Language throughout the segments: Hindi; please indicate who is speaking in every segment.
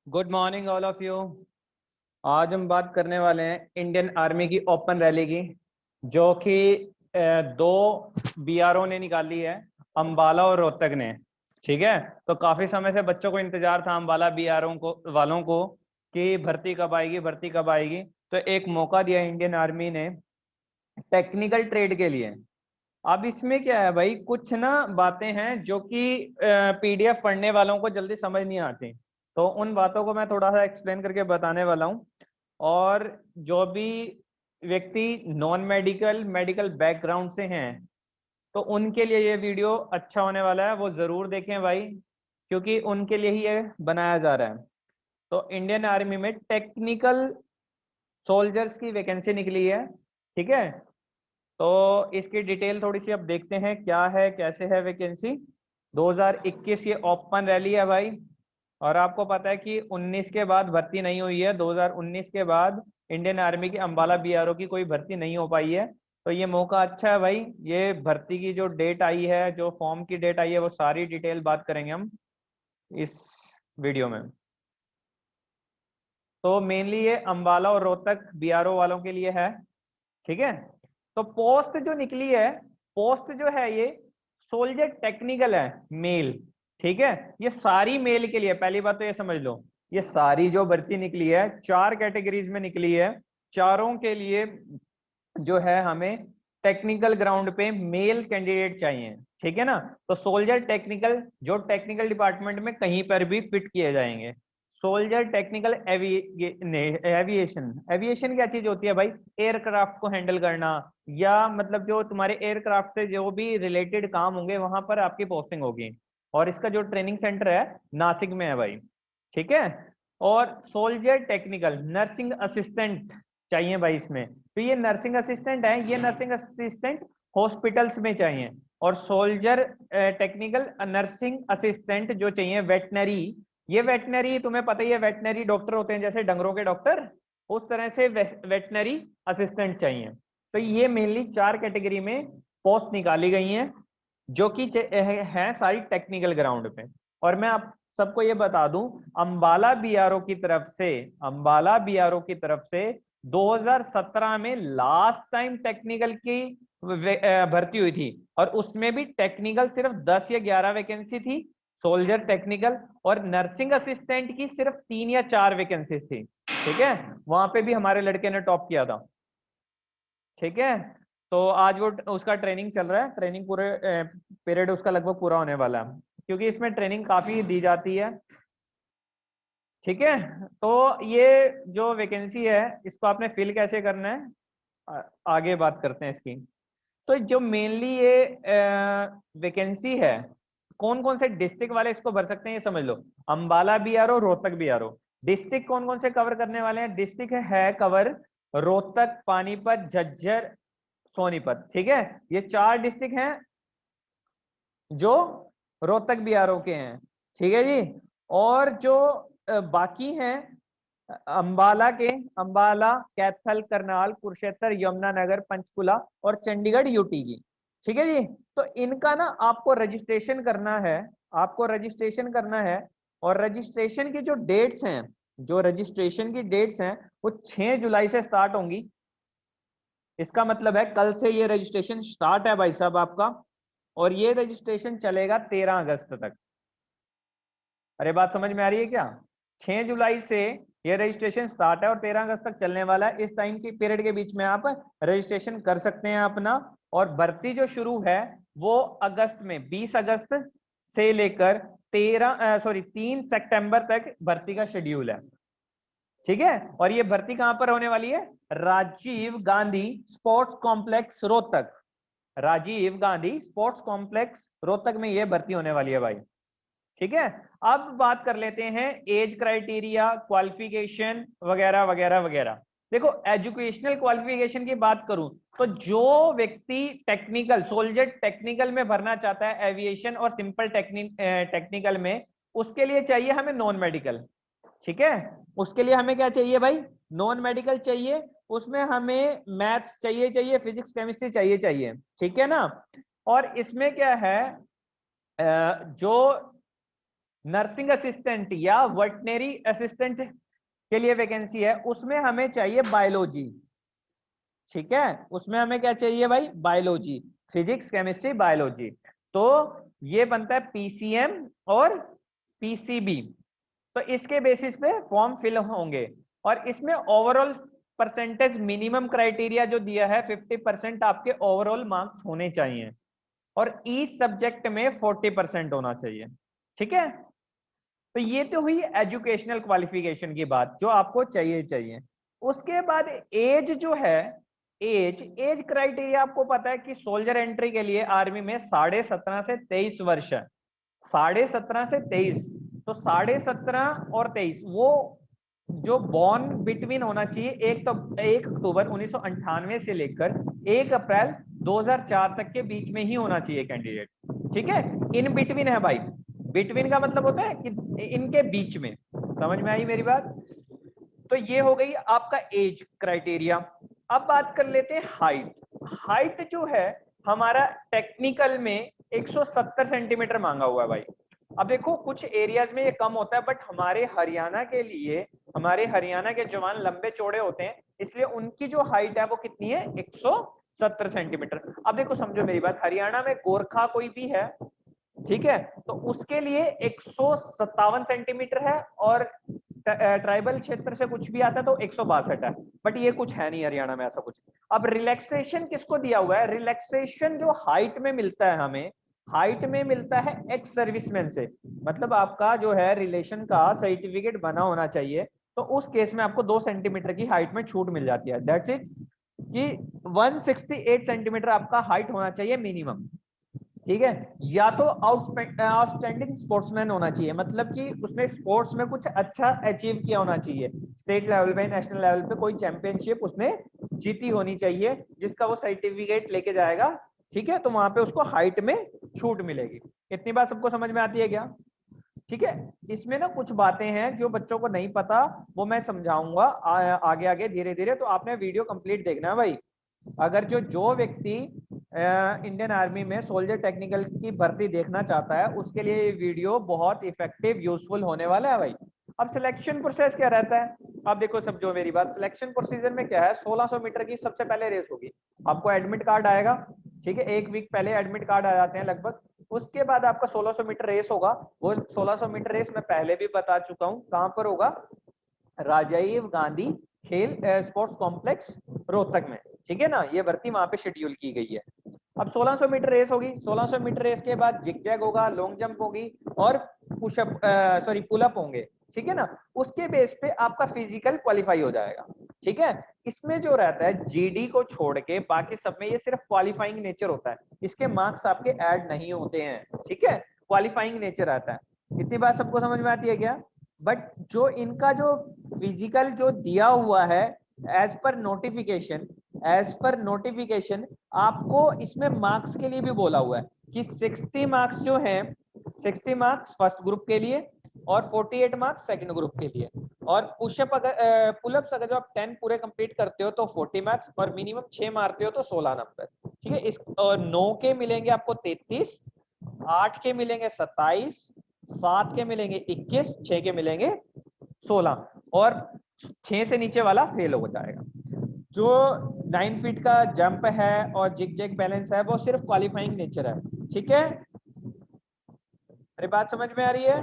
Speaker 1: Good morning all of you. आज हम बात करने वाले हैं इंडियन आर्मी की ओपन रैली की, जो कि दो बीआरओ ने निकाली है, अंबाला और रोहतक ने। ठीक है, तो काफी समय से बच्चों को इंतजार था अंबाला बीआरओ को वालों को कि भर्ती कब आएगी, भर्ती कब आएगी। तो एक मौका दिया इंडियन आर्मी ने टेक्निकल ट्रेड के लिए। अब इसमें क्या है भाई, कुछ ना बातें हैं जो कि पीडीएफ पढ़ने वालों को जल्दी समझ नहीं आती, तो उन बातों को मैं थोड़ा सा एक्सप्लेन करके बताने वाला हूँ। और जो भी व्यक्ति नॉन मेडिकल मेडिकल बैकग्राउंड से हैं, तो उनके लिए ये वीडियो अच्छा होने वाला है, वो जरूर देखें भाई, क्योंकि उनके लिए ही ये बनाया जा रहा है। तो इंडियन आर्मी में टेक्निकल सोल्जर्स की वैकेंसी निकली है। ठीक है, तो इसकी डिटेल थोड़ी सी अब देखते हैं क्या है कैसे है वैकेंसी। 2021 ये ओपन रैली है भाई, और आपको पता है कि 19 के बाद भर्ती नहीं हुई है। 2019 के बाद इंडियन आर्मी की अंबाला बीआरओ की कोई भर्ती नहीं हो पाई है। तो ये मौका अच्छा है भाई, ये भर्ती की जो डेट आई है, जो फॉर्म की डेट आई है, वो सारी डिटेल बात करेंगे हम इस वीडियो में। तो मेनली ये अंबाला और रोहतक बीआरओ वालों के लिए है। ठीक है, तो पोस्ट जो निकली है, पोस्ट जो है ये सोल्जर टेक्निकल है, मेल। ठीक है, ये सारी मेल के लिए, पहली बात तो ये समझ लो, ये सारी जो भर्ती निकली है 4 कैटेगरीज में निकली है। चारों के लिए जो है हमें टेक्निकल ग्राउंड पे मेल कैंडिडेट चाहिए। ठीक है ना, तो सोल्जर टेक्निकल, जो टेक्निकल डिपार्टमेंट में कहीं पर भी फिट किए जाएंगे। सोल्जर टेक्निकल एविएशन, एविएशन क्या चीज होती है भाई, एयरक्राफ्ट को हैंडल करना, या मतलब जो तुम्हारे एयरक्राफ्ट से जो भी रिलेटेड काम होंगे वहां पर आपकी पोस्टिंग होगी। और इसका जो ट्रेनिंग सेंटर है नासिक में है भाई। ठीक है, और सोल्जर टेक्निकल नर्सिंग असिस्टेंट चाहिए भाई इसमें। तो ये नर्सिंग असिस्टेंट है, ये नर्सिंग असिस्टेंट हॉस्पिटल्स में चाहिए। और सोल्जर टेक्निकल नर्सिंग असिस्टेंट जो चाहिए वेटनरी, ये वेटनरी तुम्हें पता ही है, वेटनरी डॉक्टर होते हैं जैसे डंगरों के डॉक्टर, उस तरह से वेटनरी असिस्टेंट चाहिए। तो ये मेनली 4 कैटेगरी में पोस्ट निकाली गई हैं, जो कि है सारी टेक्निकल ग्राउंड पे। और मैं आप सबको ये बता दूं, अंबाला बीआरओ की तरफ से, अंबाला बीआरओ की तरफ से 2017 में लास्ट टाइम टेक्निकल की भर्ती हुई थी, और उसमें भी टेक्निकल सिर्फ 10 या 11 वैकेंसी थी, सोल्जर टेक्निकल। और नर्सिंग असिस्टेंट की सिर्फ 3 या 4 वैकेंसी थी। ठीक है, वहां पे भी हमारे लड़के ने टॉप किया था। ठीक है, तो आज वो उसका ट्रेनिंग चल रहा है, ट्रेनिंग पूरे पीरियड उसका लगभग पूरा होने वाला है, क्योंकि इसमें ट्रेनिंग काफी दी जाती है। ठीक है, तो ये जो वैकेंसी है इसको आपने फिल कैसे करना है, आगे बात करते हैं इसकी। तो जो मेनली ये वैकेंसी है, कौन कौन से डिस्ट्रिक्ट वाले इसको भर सकते हैं ये समझ लो। Ambala BRO, Rohtak BRO. District कौन कौन से कवर करने वाले हैं, डिस्ट्रिक्ट है कवर रोहतक, पानीपत, झज्जर, सोनीपत। ठीक है, ये 4 डिस्ट्रिक्ट हैं जो रोहतक बीआरओ के हैं। ठीक है जी, और जो बाकी हैं अंबाला के, अंबाला, कैथल, करनाल, कुरुक्षेत्र, यमुनानगर, पंचकुला और चंडीगढ़ यूटी की। ठीक है जी, तो इनका ना आपको रजिस्ट्रेशन करना है, आपको रजिस्ट्रेशन करना है। और रजिस्ट्रेशन की जो डेट्स हैं, जो रजिस्ट्रेशन की डेट्स हैं वो 6 जुलाई से स्टार्ट होंगी। इसका मतलब है कल से ये रजिस्ट्रेशन स्टार्ट है भाई साहब आपका, और ये रजिस्ट्रेशन चलेगा 13 अगस्त तक। अरे बात समझ में आ रही है क्या? 6 जुलाई से ये रजिस्ट्रेशन स्टार्ट है और 13 अगस्त तक चलने वाला है। इस टाइम की पीरियड के बीच में आप रजिस्ट्रेशन कर सकते हैं अपना। और भर्ती जो शुरू है वो अगस्त में, 20 अगस्त से लेकर 3 सितंबर तक भर्ती का शेड्यूल है। ठीक है, और ये भर्ती कहां पर होने वाली है, Rajiv Gandhi sports complex Rohtak. Rajiv Gandhi sports complex Rohtak में ये भर्ती होने वाली है भाई। ठीक है, अब बात कर लेते हैं एज क्राइटेरिया, क्वालिफिकेशन वगैरह वगैरह वगैरह। देखो, एजुकेशनल क्वालिफिकेशन की बात करूं तो जो व्यक्ति टेक्निकल, सोल्जर टेक्निकल में भरना चाहता है, एविएशन और सिंपल टेक्निकल में, उसके लिए चाहिए हमें नॉन मेडिकल। ठीक है, उसके लिए हमें क्या चाहिए भाई, नॉन मेडिकल चाहिए। उसमें हमें मैथ्स चाहिए, फिजिक्स केमिस्ट्री चाहिए। ठीक है ना, और इसमें क्या है, जो नर्सिंग असिस्टेंट या वेटनरी असिस्टेंट के लिए वैकेंसी है, उसमें हमें चाहिए बायोलॉजी, ठीक है, उसमें हमें क्या चाहिए भाई, बायोलॉजी, फिजिक्स केमिस्ट्री बायोलॉजी। तो ये बनता है पीसीएम और पीसीबी। तो इसके बेसिस पे फॉर्म फिल होंगे, और इसमें ओवरऑल परसेंटेज मिनिमम क्राइटेरिया जो दिया है 50% आपके ओवरऑल मार्क्स होने चाहिए, और ईच सब्जेक्ट में 40% होना चाहिए, ठीक है। तो ये तो हुई एजुकेशनल क्वालिफिकेशन की बात जो आपको चाहिए। उसके बाद एज जो है, एज क्राइटेरिया आपको पता है कि सोल्जर एंट्री के लिए आर्मी में 17.5 से 23 वर्ष है, 17.5 से 23। तो 17.5 और 23 वो जो बॉर्न बिटवीन होना चाहिए 1 अक्टूबर 1998 से लेकर 1 अप्रैल 2004 तक के बीच में ही होना चाहिए कैंडिडेट, ठीक है। इन बिटवीन है भाई, बिटवीन का मतलब होता है कि इनके बीच में, समझ में आई मेरी बात। तो ये हो गई आपका एज क्राइटेरिया। अब बात कर लेते हैं हाइट। हाइट जो है हमारा टेक्निकल में 170 सेंटीमीटर मांगा हुआ है भाई। अब देखो कुछ एरियाज में ये कम होता है, बट हमारे हरियाणा के लिए, हमारे हरियाणा के जवान लंबे चौड़े होते हैं, इसलिए उनकी जो हाइट है वो कितनी है, 170 सेंटीमीटर। अब देखो समझो मेरी बात, हरियाणा में गोरखा कोई भी है, ठीक है, तो उसके लिए 157 सेंटीमीटर है, और ट्राइबल क्षेत्र से कुछ भी आता है तो 162 है, बट ये कुछ है नहीं हरियाणा में ऐसा कुछ। अब रिलैक्सेशन किसको दिया हुआ है, रिलैक्सेशन जो हाइट में मिलता है हमें, हाइट में मिलता है एक्स सर्विसमैन से, मतलब आपका जो है रिलेशन का सर्टिफिकेट बना होना चाहिए, तो उस केस में आपको 2 सेंटीमीटर की हाइट में छूट मिल जाती है। दैट्स इट कि 168 सेंटीमीटर आपका हाइट होना चाहिए मिनिमम, ठीक है। या तो आउटस्टैंडिंग स्पोर्ट्समैन होना चाहिए, मतलब कि उसने स्पोर्ट्स में कुछ अच्छा अचीव किया होना चाहिए, स्टेट लेवल पे, नेशनल लेवल पे कोई चैंपियनशिप उसने जीती होनी चाहिए, जिसका वो सर्टिफिकेट लेके जाएगा, ठीक है, तो वहां पे उसको हाइट में छूट मिलेगी। इतनी बात सबको समझ में आती है क्या, ठीक है। इसमें ना कुछ बातें हैं जो बच्चों को नहीं पता, वो मैं समझाऊंगा आगे आगे धीरे धीरे, तो आपने वीडियो कंप्लीट देखना है भाई। अगर जो व्यक्ति इंडियन आर्मी में सोल्जर टेक्निकल की भर्ती देखना चाहता है, उसके लिए ये वीडियो बहुत इफेक्टिव यूजफुल होने वाला है भाई। अब सिलेक्शन प्रोसेस क्या रहता है, अब देखो सब जो मेरी बात, सिलेक्शन प्रोसीजर में क्या है, 1600 मीटर की सबसे पहले रेस होगी, आपको एडमिट कार्ड आएगा, ठीक है, 1 वीक पहले एडमिट कार्ड आ जाते हैं लगभग। उसके बाद आपका 1600 मीटर रेस होगा, वो 1600 मीटर रेस मैं पहले भी बता चुका हूँ, कहां पर होगा, राजीव गांधी खेल स्पोर्ट्स कॉम्प्लेक्स रोहतक में, ठीक है ना, ये भर्ती वहां पे शेड्यूल की गई है। अब 1600 मीटर रेस होगी, 1600 मीटर रेस के बाद जिग जैग होगा, लॉन्ग जंप होगी, और पुशअप सॉरी पुलअप होंगे, ठीक है ना। उसके बेस पे आपका फिजिकल क्वालिफाई हो जाएगा, ठीक है। इसमें जो रहता है जीडी को छोड़ के बाकी सब में ये सिर्फ क्वालिफाइंग नेचर होता है, इसके मार्क्स आपके ऐड नहीं होते हैं, ठीक है, क्वालिफाइंग नेचर आता है। इतनी बात सबको समझ में आती है क्या। बट जो इनका जो फिजिकल जो दिया हुआ है, as per notification, as per notification आपको इसमें मार्क्स के लिए भी बोला हुआ है कि 60 मार्क्स जो हैं, 60 मार्क्स फर्स्ट ग्रुप के लिए और 48 मार्क्स सेकंड ग्रुप के लिए, और पुशअप अगर पुलअप्स अगर जो आप 10 पूरे कंप्लीट करते हो तो 40 मार्क्स, और मिनिमम 6 मारते हो तो 16 नंबर, ठीक है। इस 9 के मिलेंगे आपको 33, 8 के मिलेंगे 27, 7 के मिलेंगे 21, 6 के मिलेंगे 16, और 6 से नीचे वाला फेल हो जाएगा। जो 9 फीट का जंप है और जिग जैग बैलेंस है वो सिर्फ क्वालिफाइंग नेचर है, ठीक है। मेरी बात समझ में आ रही है।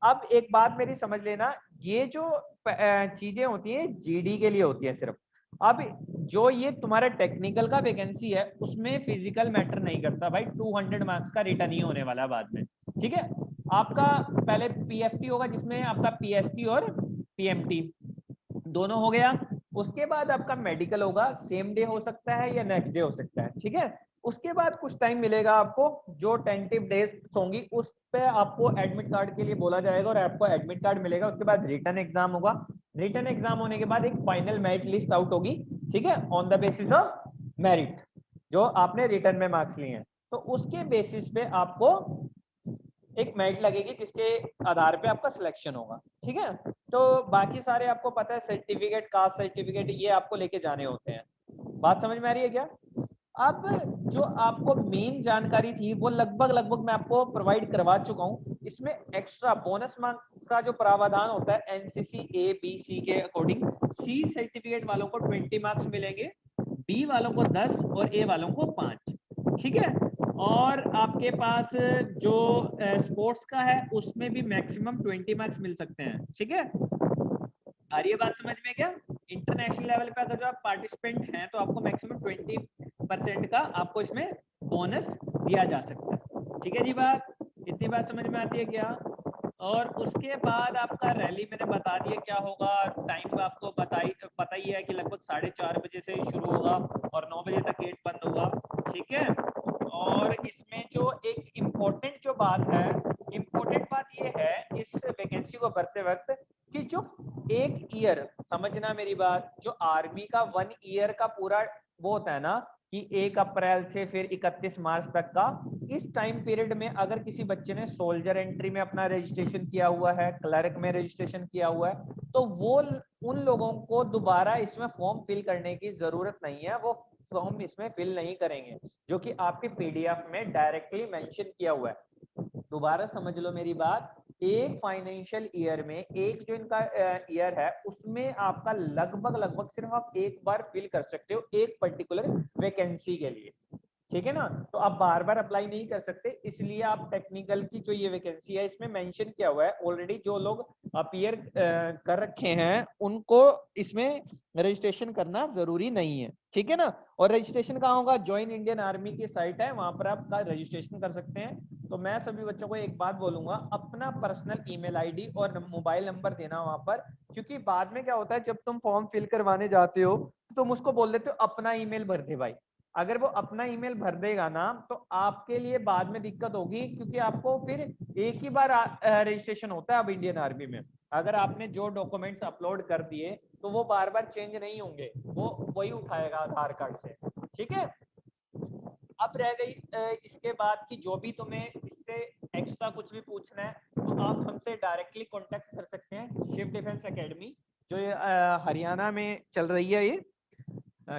Speaker 1: अब एक बात मेरी समझ लेना, ये जो चीजें होती हैं जीडी के लिए होती है सिर्फ। अब जो ये तुम्हारा टेक्निकल का वैकेंसी है उसमें फिजिकल मैटर नहीं करता भाई, 200 मार्क्स का रिटर्न ही होने वाला बाद में, ठीक है। आपका पहले पीएफटी होगा जिसमें आपका पीएसटी और पीएमटी दोनों हो गया। उसके बाद आपका मेडिकल होगा, सेम डे हो सकता है या नेक्स्ट डे हो सकता है, ठीक है। उसके बाद कुछ टाइम मिलेगा आपको, जो टेंटिव डेट्स होंगी उस पे आपको एडमिट कार्ड के लिए बोला जाएगा, और आपको एडमिट कार्ड मिलेगा। उसके बाद रिटन एग्जाम होगा, रिटन एग्जाम होने के बाद एक फाइनल मेरिट लिस्ट आउट होगी, ठीक है, on the basis of merit जो आपने रिटर्न में मार्क्स लिए हैं, तो उसके बेसिस पे आपको एक मेरिट लगेगी जिसके आधार पे आपका सिलेक्शन होगा, ठीक है। तो बाकी सारे आपको पता है सर्टिफिकेट, कास्ट सर्टिफिकेट, ये आपको लेके जाने होते हैं। बात समझ में आ रही है क्या। अब जो आपको मेन जानकारी थी वो लगभग मैं आपको प्रोवाइड करवा चुका हूँ। इसमें एक्स्ट्रा बोनस मार्क्स का जो प्रावधान होता है एनसीसी ए बी सी के अकॉर्डिंग, सी सर्टिफिकेट वालों को 20 मार्क्स मिलेंगे, बी वालों को 10 और ए वालों को 5। ठीक है, और आपके पास जो स्पोर्ट्स का है उसमें भी मैक्सिमम 20 मार्क्स मिल सकते हैं। ठीक है, आ रही है बात समझ में क्या? इंटरनेशनल लेवल पे अगर जो आप पार्टिसिपेंट हैं तो आपको मैक्सिमम 20% का आपको इसमें बोनस दिया जा सकता है। ठीक है जी, बात इतनी बात समझ में आती है क्या? और उसके बाद आपका रैली मैंने बता दिया क्या होगा, टाइम आपको पता ही है कि लगभग 4:30 बजे से शुरू होगा और 9 बजे तक गेट बंद होगा। ठीक है, और इसमें जो एक इम्पोर्टेंट जो बात है, इम्पोर्टेंट बात ये है इस वैकेंसी को भरते वक्त कि जो एक ईयर, समझना मेरी बात, जो आर्मी का 1 ईयर का पूरा वो होता है ना कि 1 अप्रैल से फिर 31 मार्च तक का, इस टाइम पीरियड में अगर किसी बच्चे ने सोल्जर एंट्री में अपना रजिस्ट्रेशन किया हुआ है, क्लर्क में रजिस्ट्रेशन किया हुआ है, तो वो उन लोगों को दोबारा इसमें फॉर्म फिल करने की जरूरत नहीं है, वो फॉर्म इसमें फिल नहीं करेंगे, जो कि आपके पीडीएफ में डायरेक्टली मेंशन किया हुआ है। दोबारा समझ लो मेरी बात, एक फाइनेंशियल ईयर में एक जो इनका ईयर है उसमें आपका लगभग सिर्फ आप एक बार फिल कर सकते हो एक पर्टिकुलर वैकेंसी के लिए। ठीक है ना, तो आप बार बार अप्लाई नहीं कर सकते, इसलिए आप टेक्निकल की जो ये वैकेंसी है इसमें मेंशन किया हुआ है ऑलरेडी, जो लोग अपीयर कर रखे हैं उनको इसमें रजिस्ट्रेशन करना जरूरी नहीं है। ठीक है ना, और रजिस्ट्रेशन कहाँ होगा? ज्वाइन इंडियन आर्मी की साइट है, वहां पर आप रजिस्ट्रेशन कर सकते हैं। तो मैं सभी बच्चों को एक बात बोलूंगा, अपना पर्सनल ईमेल आईडी और मोबाइल नंबर देना वहां पर, क्योंकि बाद में क्या होता है जब तुम फॉर्म फिल करवाने जाते हो तुम उसको बोल देते हो अपना ईमेल भर दे भाई। अगर वो अपना ईमेल भर देगा ना तो आपके लिए बाद में दिक्कत होगी, क्योंकि आपको फिर एक ही बार रजिस्ट्रेशन होता है अब इंडियन आर्मी में। अगर आपने जो डॉक्यूमेंट्स अपलोड कर दिए तो वो बार बार चेंज नहीं होंगे, वो वही उठाएगा आधार कार्ड से। ठीक है, अब रह गई इसके बाद की जो भी तुम्हें इससे एक्स्ट्रा कुछ भी पूछना है तो आप हमसे डायरेक्टली कांटेक्ट कर सकते हैं। शिव डिफेंस एकेडमी जो ये हरियाणा में चल रही है, ये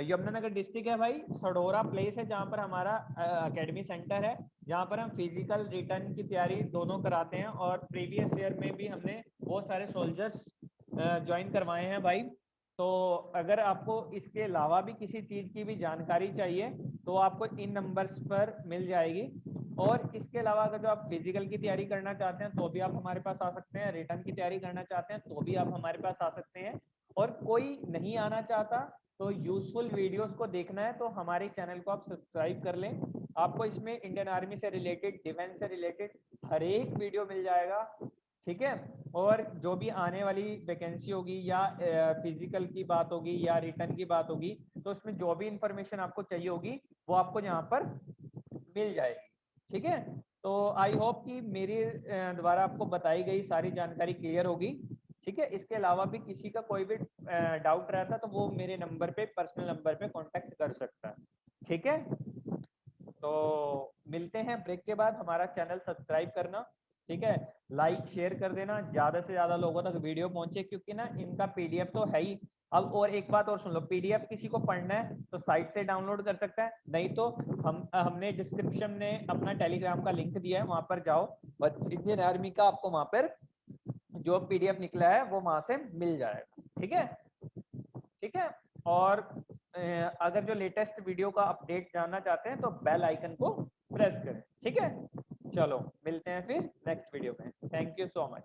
Speaker 1: यमुनानगर डिस्ट्रिक्ट है भाई, सडोरा प्लेस है जहाँ पर हमारा एकेडमी सेंटर है, जहाँ पर हम फिजिकल रिटर्न की तैयारी दोनों कराते हैं, और प्रीवियस ईयर में भी हमने बहुत सारे सोल्जर्स ज्वाइन करवाए हैं भाई। तो अगर आपको इसके अलावा भी किसी चीज़ की भी जानकारी चाहिए तो आपको इन नंबर्स पर मिल जाएगी। और इसके अलावा अगर जो आप फिजिकल की तैयारी करना चाहते हैं तो भी आप हमारे पास आ सकते हैं, रिटर्न की तैयारी करना चाहते हैं तो भी आप हमारे पास आ सकते हैं, और कोई नहीं आना चाहता तो यूजफुल वीडियोस को देखना है तो हमारे चैनल को आप सब्सक्राइब कर लें। आपको इसमें इंडियन आर्मी से रिलेटेड, डिफेंस से रिलेटेड हर एक वीडियो मिल जाएगा। ठीक है, और जो भी आने वाली वैकेंसी होगी या फिजिकल की बात होगी या रिटर्न की बात होगी तो उसमें जो भी इंफॉर्मेशन आपको चाहिए होगी वो आपको यहाँ पर मिल जाएगी। ठीक है, तो आई होप कि मेरी द्वारा आपको बताई गई सारी जानकारी क्लियर होगी। ठीक है, इसके अलावा भी किसी का कोई भी डाउट रहता तो वो मेरे नंबर पे, पर्सनल नंबर पे कांटेक्ट कर सकता है। ठीक है, तो मिलते हैं ब्रेक के बाद। हमारा चैनल सब्सक्राइब करना, ठीक है, लाइक शेयर कर देना, ज्यादा से ज्यादा लोगों तक वीडियो पहुंचे, क्योंकि ना इनका पीडीएफ तो है ही। अब और एक बात और सुन लो, पीडीएफ किसी को पढ़ना है तो साइट से डाउनलोड कर सकता है, नहीं तो हमने डिस्क्रिप्शन में अपना टेलीग्राम का लिंक दिया है, वहां पर जाओ और इंडियन आर्मी का आपको वहां पर जो पीडीएफ निकला है वो वहां से मिल जाएगा। ठीक है, ठीक है, और अगर जो लेटेस्ट वीडियो का अपडेट जानना चाहते हैं तो बेल आइकन को प्रेस करें। ठीक है, चलो मिलते हैं फिर नेक्स्ट वीडियो में। Thank you so much.